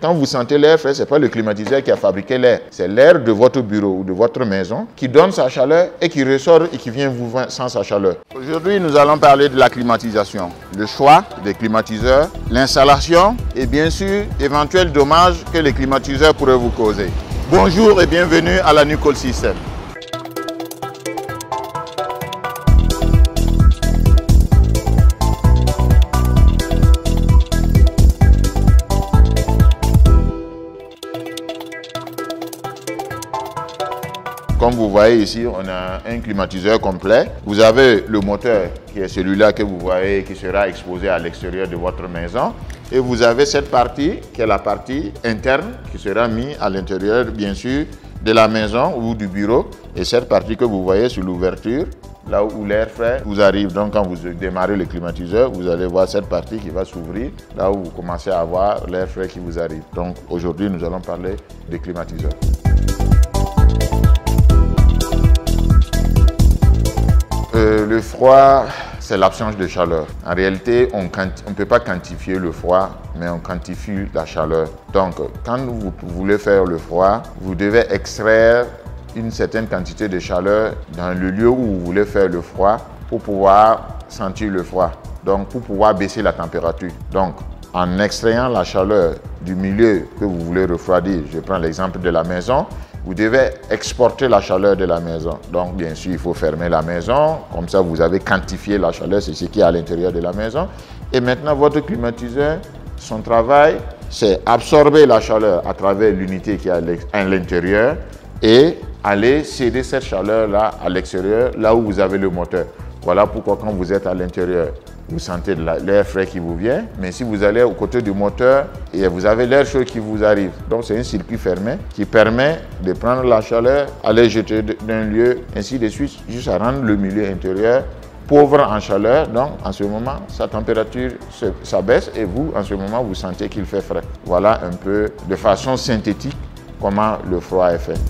Quand vous sentez l'air frais, ce n'est pas le climatiseur qui a fabriqué l'air. C'est l'air de votre bureau ou de votre maison qui donne sa chaleur et qui ressort et qui vient vous voir sans sa chaleur. Aujourd'hui, nous allons parler de la climatisation, le choix des climatiseurs, l'installation et bien sûr, éventuels dommages que les climatiseurs pourraient vous causer. Bonjour et bienvenue à la Nucol System. Comme vous voyez ici, on a un climatiseur complet. Vous avez le moteur qui est celui-là que vous voyez qui sera exposé à l'extérieur de votre maison. Et vous avez cette partie qui est la partie interne qui sera mise à l'intérieur, bien sûr, de la maison ou du bureau. Et cette partie que vous voyez sur l'ouverture, là où l'air frais vous arrive. Donc quand vous démarrez le climatiseur, vous allez voir cette partie qui va s'ouvrir, là où vous commencez à avoir l'air frais qui vous arrive. Donc aujourd'hui, nous allons parler des climatiseurs. Le froid, c'est l'absence de chaleur. En réalité, on ne peut pas quantifier le froid, mais on quantifie la chaleur. Donc, quand vous voulez faire le froid, vous devez extraire une certaine quantité de chaleur dans le lieu où vous voulez faire le froid pour pouvoir sentir le froid, donc pour pouvoir baisser la température. Donc, en extrayant la chaleur du milieu que vous voulez refroidir, je prends l'exemple de la maison, vous devez exporter la chaleur de la maison. Donc, bien sûr, il faut fermer la maison. Comme ça, vous avez quantifié la chaleur, c'est ce qui est à l'intérieur de la maison. Et maintenant, votre climatiseur, son travail, c'est absorber la chaleur à travers l'unité qui est à l'intérieur et aller céder cette chaleur-là à l'extérieur, là où vous avez le moteur. Voilà pourquoi quand vous êtes à l'intérieur, vous sentez l'air frais qui vous vient, mais si vous allez au côté du moteur, et vous avez l'air chaud qui vous arrive. Donc c'est un circuit fermé qui permet de prendre la chaleur, aller jeter d'un lieu, ainsi de suite, jusqu'à rendre le milieu intérieur pauvre en chaleur. Donc en ce moment, sa température s'abaisse et vous, en ce moment, vous sentez qu'il fait frais. Voilà un peu de façon synthétique comment le froid est fait.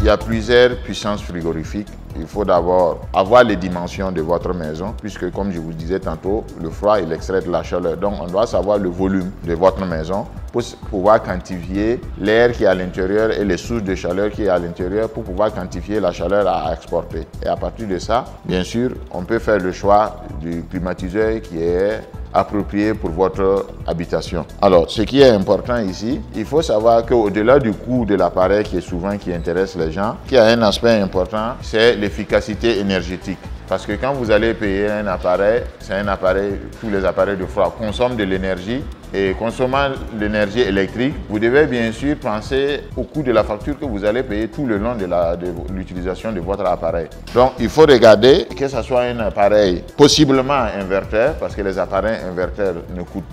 Il y a plusieurs puissances frigorifiques. Il faut d'abord avoir les dimensions de votre maison, puisque comme je vous disais tantôt, le froid il extrait de la chaleur. Donc on doit savoir le volume de votre maison pour pouvoir quantifier l'air qui est à l'intérieur et les sources de chaleur qui est à l'intérieur pour pouvoir quantifier la chaleur à exporter. Et à partir de ça, bien sûr, on peut faire le choix du climatiseur qui est approprié pour votre habitation. Alors, ce qui est important ici, il faut savoir qu'au-delà du coût de l'appareil qui intéresse les gens, qui a un aspect important, c'est l'efficacité énergétique. Parce que quand vous allez payer un appareil, c'est un appareil, tous les appareils de froid consomment de l'énergie et consommant l'énergie électrique, vous devez bien sûr penser au coût de la facture que vous allez payer tout le long de l'utilisation de votre appareil. Donc il faut regarder que ce soit un appareil possiblement inverteur, parce que les appareils inverteurs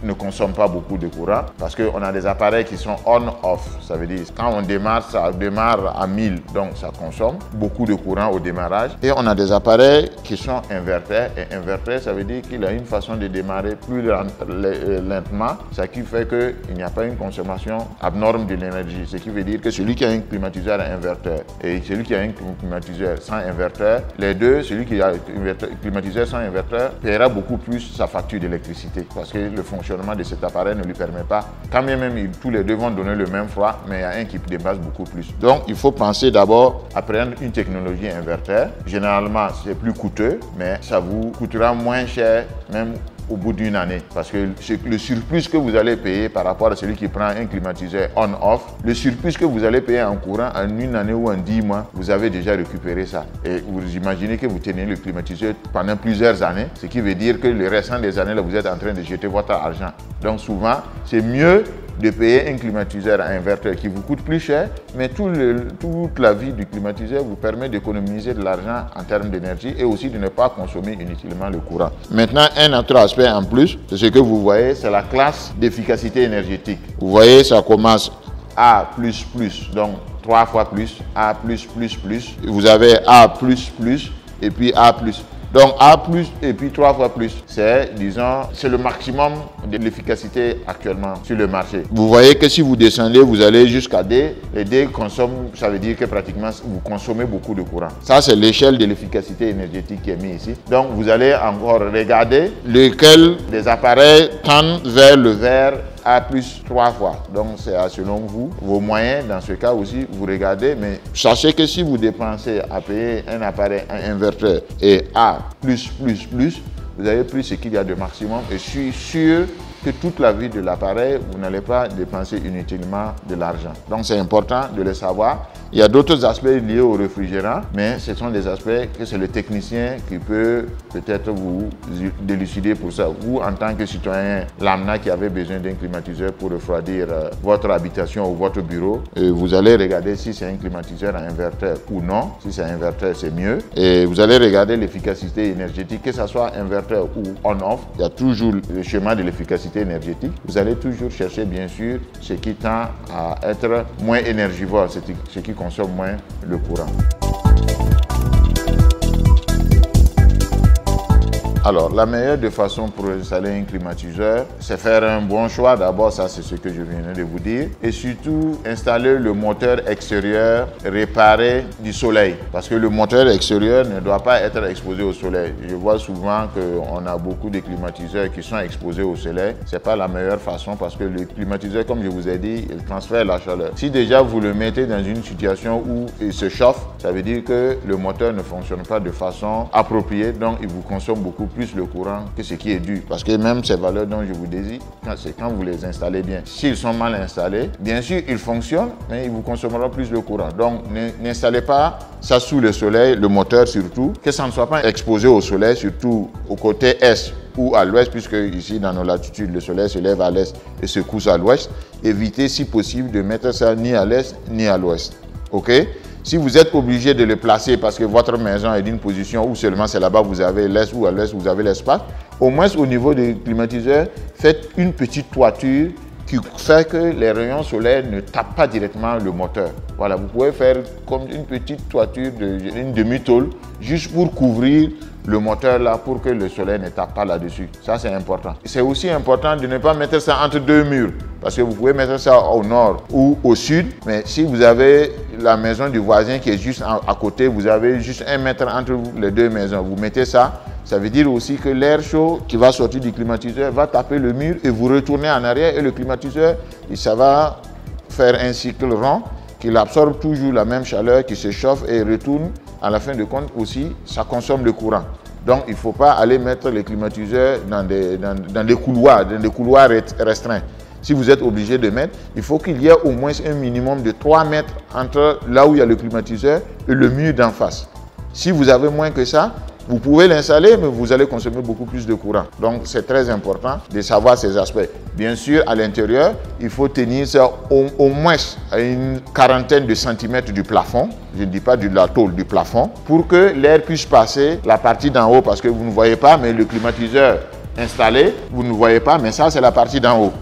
ne consomment pas beaucoup de courant, parce qu'on a des appareils qui sont on-off, ça veut dire quand on démarre, ça démarre à 1000, donc ça consomme beaucoup de courant au démarrage. Et on a des appareils qui sont inverteurs, et inverteurs, ça veut dire qu'il a une façon de démarrer plus lentement, ce qui fait qu'il n'y a pas une consommation abnorme de l'énergie. Ce qui veut dire que celui qui a un climatiseur inverteur et celui qui a un climatiseur sans inverteur, les deux, celui qui a un climatiseur sans inverteur paiera beaucoup plus sa facture d'électricité parce que le fonctionnement de cet appareil ne lui permet pas. Quand même tous les deux vont donner le même froid, mais il y a un qui dépasse beaucoup plus. Donc il faut penser d'abord à prendre une technologie inverteur. Généralement, c'est plus coûteux, mais ça vous coûtera moins cher même au bout d'une année. Parce que le surplus que vous allez payer par rapport à celui qui prend un climatiseur on-off, le surplus que vous allez payer en courant en une année ou en 10 mois, vous avez déjà récupéré ça. Et vous imaginez que vous tenez le climatiseur pendant plusieurs années, ce qui veut dire que le restant des années, là, vous êtes en train de jeter votre argent. Donc souvent, c'est mieux de payer un climatiseur à inverteur qui vous coûte plus cher, mais toute la vie du climatiseur vous permet d'économiser de l'argent en termes d'énergie et aussi de ne pas consommer inutilement le courant. Maintenant, un autre aspect en plus, c'est ce que vous voyez, c'est la classe d'efficacité énergétique. Vous voyez, ça commence A++, donc 3 fois plus, A+++, vous avez A++, et puis A+. Donc A plus et puis 3 fois plus. C'est, disons, c'est le maximum de l'efficacité actuellement sur le marché. Vous voyez que si vous descendez, vous allez jusqu'à D. Et D consomme, ça veut dire que pratiquement vous consommez beaucoup de courant. Ça, c'est l'échelle de l'efficacité énergétique qui est mise ici. Donc vous allez encore regarder lequel des appareils tend vers le vert A plus 3 fois. Donc c'est selon vous, vos moyens. Dans ce cas aussi, vous regardez. Mais sachez que si vous dépensez à payer un appareil, un inverteur et A plus, vous avez pris ce qu'il y a de maximum et je suis sûr que toute la vie de l'appareil, vous n'allez pas dépenser inutilement de l'argent. Donc c'est important de le savoir. Il y a d'autres aspects liés au réfrigérant, mais ce sont des aspects que c'est le technicien qui peut peut-être vous délucider pour ça. Vous, en tant que citoyen lambda qui avez besoin d'un climatiseur pour refroidir votre habitation ou votre bureau, vous allez regarder si c'est un climatiseur à inverteur ou non. Si c'est un inverteur, c'est mieux. Et vous allez regarder l'efficacité énergétique, que ce soit inverteur ou on-off. Il y a toujours le schéma de l'efficacité énergétique. Vous allez toujours chercher, bien sûr, ce qui tend à être moins énergivore, ce qui consomme moins le courant. Alors, la meilleure des façons pour installer un climatiseur, c'est faire un bon choix. D'abord, ça c'est ce que je viens de vous dire. Et surtout, installer le moteur extérieur réparé du soleil. Parce que le moteur extérieur ne doit pas être exposé au soleil. Je vois souvent qu'on a beaucoup de climatiseurs qui sont exposés au soleil. Ce n'est pas la meilleure façon parce que le climatiseur, comme je vous ai dit, il transfère la chaleur. Si déjà vous le mettez dans une situation où il se chauffe, ça veut dire que le moteur ne fonctionne pas de façon appropriée. Donc, il vous consomme beaucoup plus le courant que ce qui est dû. Parce que même ces valeurs dont je vous dis, c'est quand vous les installez bien. S'ils sont mal installés, bien sûr, ils fonctionnent, mais ils vous consommeront plus de courant. Donc, n'installez pas ça sous le soleil, le moteur surtout, que ça ne soit pas exposé au soleil, surtout au côté est ou à l'ouest, puisque ici, dans nos latitudes, le soleil se lève à l'est et se couche à l'ouest. Évitez, si possible, de mettre ça ni à l'est ni à l'ouest. OK? Si vous êtes obligé de le placer parce que votre maison est d'une position où seulement c'est là-bas vous avez l'est ou à l'est vous avez l'espace, au moins au niveau des climatiseurs, faites une petite toiture qui fait que les rayons solaires ne tapent pas directement le moteur. Voilà, vous pouvez faire comme une petite toiture, une demi-tôle, juste pour couvrir le moteur là pour que le soleil ne tape pas là-dessus. Ça, c'est important. C'est aussi important de ne pas mettre ça entre deux murs parce que vous pouvez mettre ça au nord ou au sud, mais si vous avez la maison du voisin qui est juste à côté, vous avez juste 1 mètre entre les deux maisons, vous mettez ça, ça veut dire aussi que l'air chaud qui va sortir du climatiseur va taper le mur et vous retournez en arrière et le climatiseur, ça va faire un cycle rond qu'il absorbe toujours la même chaleur, qui se chauffe et retourne. À la fin de compte aussi, ça consomme le courant. Donc, il ne faut pas aller mettre les climatiseurs dans des couloirs restreints. Si vous êtes obligé de mettre, il faut qu'il y ait au moins un minimum de 3 mètres entre là où il y a le climatiseur et le mur d'en face. Si vous avez moins que ça, vous pouvez l'installer, mais vous allez consommer beaucoup plus de courant. Donc, c'est très important de savoir ces aspects. Bien sûr, à l'intérieur, il faut tenir ça au moins à une quarantaine de centimètres du plafond. Je ne dis pas de la tôle, du plafond, pour que l'air puisse passer la partie d'en haut, parce que vous ne voyez pas, mais le climatiseur installé, vous ne voyez pas, mais ça, c'est la partie d'en haut.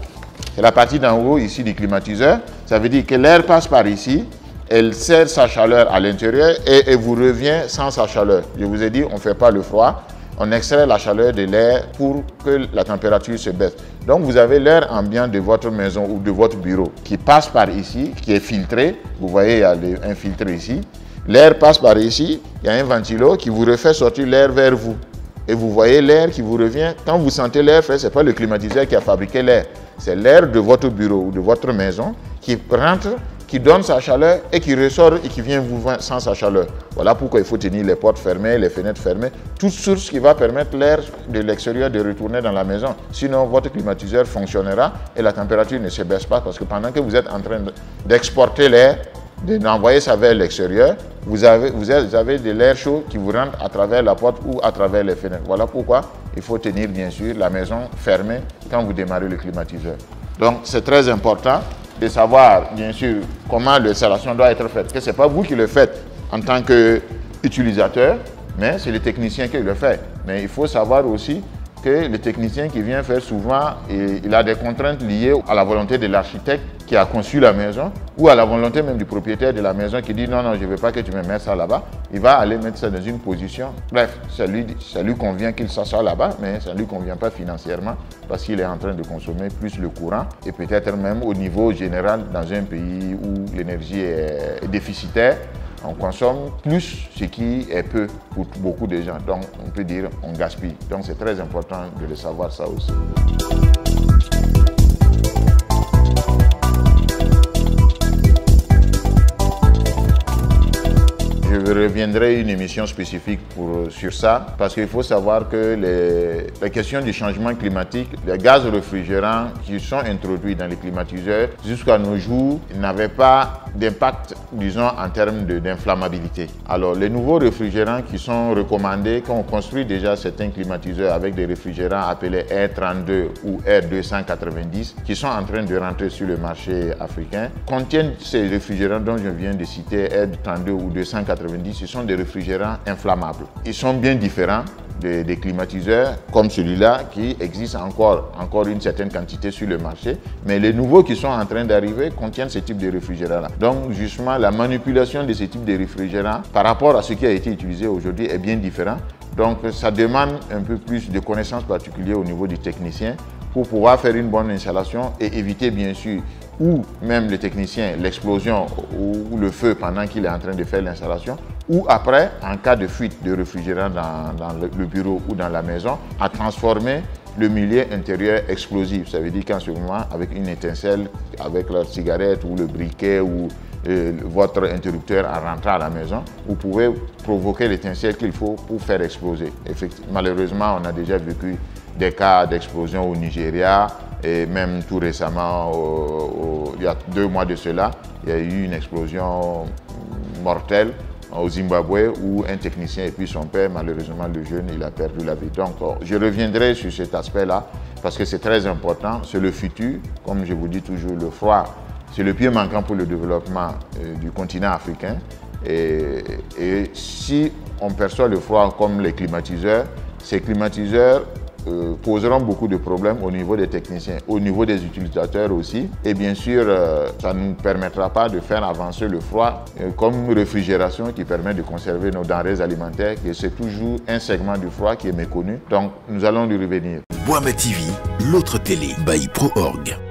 C'est la partie d'en haut ici du climatiseur. Ça veut dire que l'air passe par ici. Elle sert sa chaleur à l'intérieur et elle vous revient sans sa chaleur. Je vous ai dit, on ne fait pas le froid, on extrait la chaleur de l'air pour que la température se baisse. Donc vous avez l'air ambiant de votre maison ou de votre bureau qui passe par ici, qui est filtré. Vous voyez, il y a un filtre ici. L'air passe par ici, il y a un ventilo qui vous refait sortir l'air vers vous. Et vous voyez l'air qui vous revient. Quand vous sentez l'air frais, ce n'est pas le climatiseur qui a fabriqué l'air. C'est l'air de votre bureau ou de votre maison qui rentre, qui donne sa chaleur et qui ressort et qui vient vous voir sans sa chaleur. Voilà pourquoi il faut tenir les portes fermées, les fenêtres fermées, toute source qui va permettre l'air de l'extérieur de retourner dans la maison. Sinon, votre climatiseur fonctionnera et la température ne se baisse pas parce que pendant que vous êtes en train d'exporter l'air, d'envoyer ça vers l'extérieur, vous avez de l'air chaud qui vous rentre à travers la porte ou à travers les fenêtres. Voilà pourquoi il faut tenir bien sûr la maison fermée quand vous démarrez le climatiseur. Donc c'est très important de savoir bien sûr comment l'installation doit être faite. Que ce n'est pas vous qui le faites en tant qu'utilisateur, mais c'est le technicien qui le fait. Mais il faut savoir aussi que le technicien qui vient faire souvent, il a des contraintes liées à la volonté de l'architecte qui a conçu la maison ou à la volonté même du propriétaire de la maison qui dit non, je ne veux pas que tu me mettes ça là-bas. Il va aller mettre ça dans une position. Bref, ça lui convient qu'il s'assoie là-bas, mais ça ne lui convient pas financièrement parce qu'il est en train de consommer plus le courant et peut-être même au niveau général dans un pays où l'énergie est déficitaire. On consomme plus ce qui est peu pour beaucoup de gens. Donc, on peut dire on gaspille. Donc, c'est très important de le savoir ça aussi. Je reviendrai une émission spécifique sur ça parce qu'il faut savoir que la question du changement climatique, les gaz réfrigérants qui sont introduits dans les climatiseurs jusqu'à nos jours n'avaient pas d'impact, disons, en termes d'inflammabilité. Alors, les nouveaux réfrigérants qui sont recommandés, quand on construit déjà certains climatiseurs avec des réfrigérants appelés R32 ou R290 qui sont en train de rentrer sur le marché africain, contiennent ces réfrigérants dont je viens de citer, R32 ou 290, ce sont des réfrigérants inflammables. Ils sont bien différents des climatiseurs comme celui-là qui existe encore une certaine quantité sur le marché, mais les nouveaux qui sont en train d'arriver contiennent ce type de réfrigérants-là. Donc justement, la manipulation de ce type de réfrigérants par rapport à ce qui a été utilisé aujourd'hui est bien différent. Donc ça demande un peu plus de connaissances particulières au niveau du technicien pour pouvoir faire une bonne installation et éviter bien sûr ou même le technicien l'explosion ou le feu pendant qu'il est en train de faire l'installation ou après, en cas de fuite de réfrigérant dans le bureau ou dans la maison, à transformer le milieu intérieur explosif. Ça veut dire qu'en ce moment, avec une étincelle, avec la cigarette ou le briquet ou votre interrupteur en rentrant à la maison, vous pouvez provoquer l'étincelle qu'il faut pour faire exploser. Malheureusement, on a déjà vécu des cas d'explosion au Nigeria et même tout récemment, il y a 2 mois de cela, il y a eu une explosion mortelle au Zimbabwe où un technicien et puis son père, malheureusement le jeune, il a perdu la vie. Donc je reviendrai sur cet aspect-là parce que c'est très important, c'est le futur. Comme je vous dis toujours, le froid, c'est le pied manquant pour le développement du continent africain. Et si on perçoit le froid comme les climatiseurs, ces climatiseurs poseront beaucoup de problèmes au niveau des techniciens, au niveau des utilisateurs aussi. Et bien sûr, ça ne nous permettra pas de faire avancer le froid comme réfrigération qui permet de conserver nos denrées alimentaires, que c'est toujours un segment du froid qui est méconnu. Donc, nous allons y revenir. Boama TV, l'autre télé, by ProOrg.